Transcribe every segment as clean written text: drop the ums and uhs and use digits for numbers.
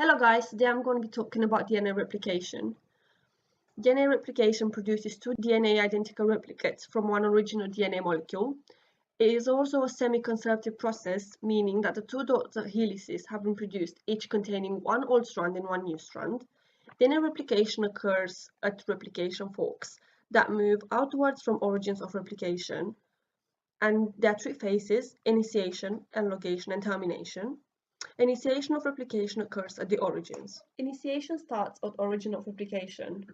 Hello guys, today I'm going to be talking about DNA replication. DNA replication produces two DNA identical replicates from one original DNA molecule. It is also a semi-conservative process, meaning that the two daughter helices have been produced, each containing one old strand and one new strand. DNA replication occurs at replication forks that move outwards from origins of replication, and there are three phases: initiation, elongation, and termination. Initiation of replication occurs at the origins. Initiation starts at origin of replication.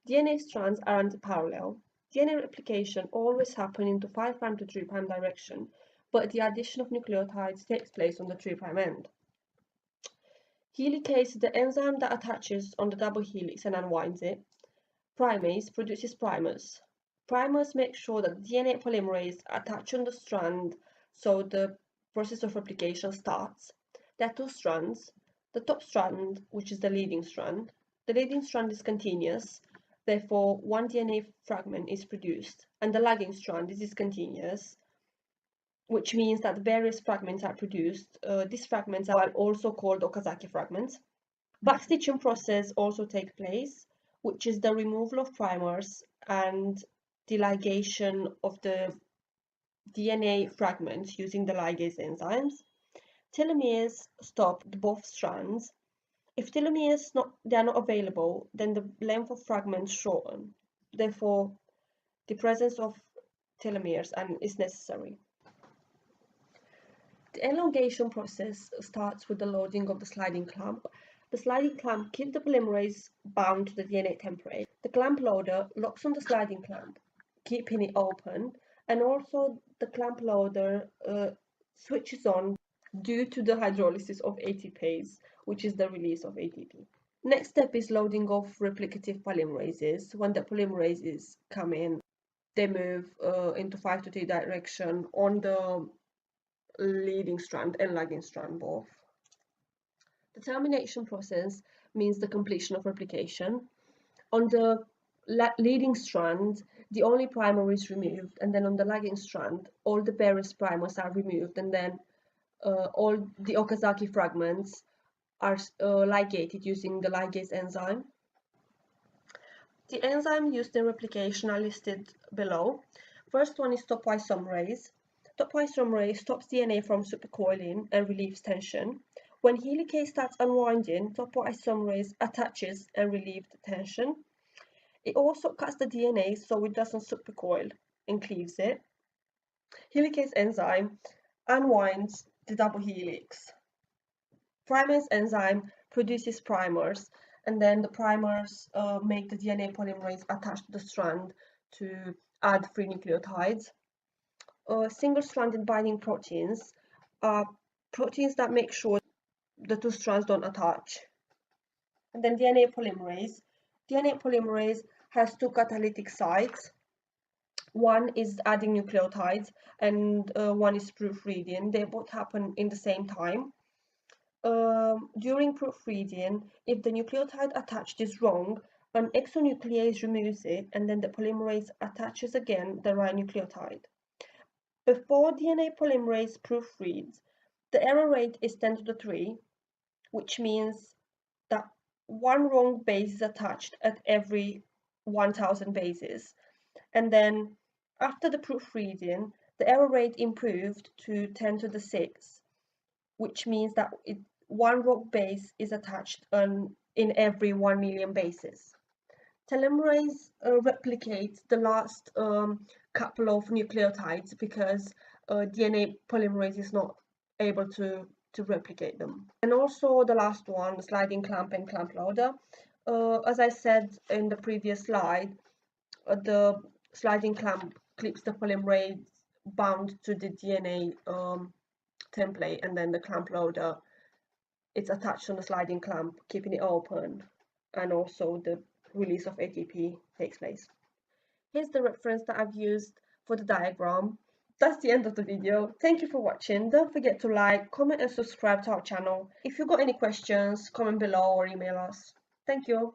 DNA strands are anti-parallel. DNA replication always happens into 5' to 3' direction, but the addition of nucleotides takes place on the 3' end. Helicase is the enzyme that attaches on the double helix and unwinds it. Primase produces primers. Primers make sure that DNA polymerase attach on the strand so the process of replication starts. There are two strands. The top strand, which is the leading strand. The leading strand is continuous, therefore one DNA fragment is produced, and the lagging strand is discontinuous, which means that various fragments are produced. These fragments are also called Okazaki fragments. Backstitching process also takes place, which is the removal of primers and the ligation of the DNA fragments using the ligase enzymes. Telomeres stop both strands. If telomeres are not available, then the length of fragments shorten. Therefore, the presence of telomeres is necessary. The elongation process starts with the loading of the sliding clamp. The sliding clamp keeps the polymerase bound to the DNA template. The clamp loader locks on the sliding clamp, keeping it open, and also the clamp loader switches on due to the hydrolysis of ATPase, which is the release of ATP. Next step is loading of replicative polymerases. When the polymerases come in, they move into 5' to 3' direction on the leading strand and lagging strand both. The termination process means the completion of replication. On the leading strand, the only primer is removed, and then on the lagging strand, all the various primers are removed, and then all the Okazaki fragments are ligated using the ligase enzyme. The enzymes used in replication are listed below. First one is topoisomerase. Topoisomerase stops DNA from supercoiling and relieves tension. When helicase starts unwinding, topoisomerase attaches and relieves the tension. It also cuts the DNA so it doesn't supercoil and cleaves it. Helicase enzyme unwinds the double helix. Primase enzyme produces primers, and then the primers make the DNA polymerase attach to the strand to add free nucleotides. Single-stranded binding proteins are proteins that make sure the two strands don't attach. And then DNA polymerase. DNA polymerase has two catalytic sites. One is adding nucleotides and one is proofreading. They both happen in the same time. During proofreading, if the nucleotide attached is wrong, an exonuclease removes it, and then the polymerase attaches again the right nucleotide. Before DNA polymerase proofreads, the error rate is 10 to the 3, which means that one wrong base is attached at every 1000 bases. And then after the proofreading, the error rate improved to 10 to the 6, which means that one wrong base is attached in every 1 million bases. Telomerase replicates the last couple of nucleotides because DNA polymerase is not able to replicate them. And also the last one, the sliding clamp and clamp loader. As I said in the previous slide, the sliding clamp clips the polymerase bound to the DNA template, and then the clamp loader, it's attached on the sliding clamp, keeping it open, and also the release of ATP takes place. Here's the reference that I've used for the diagram. That's the end of the video. Thank you for watching. Don't forget to like, comment and subscribe to our channel. If you've got any questions, comment below or email us. Thank you.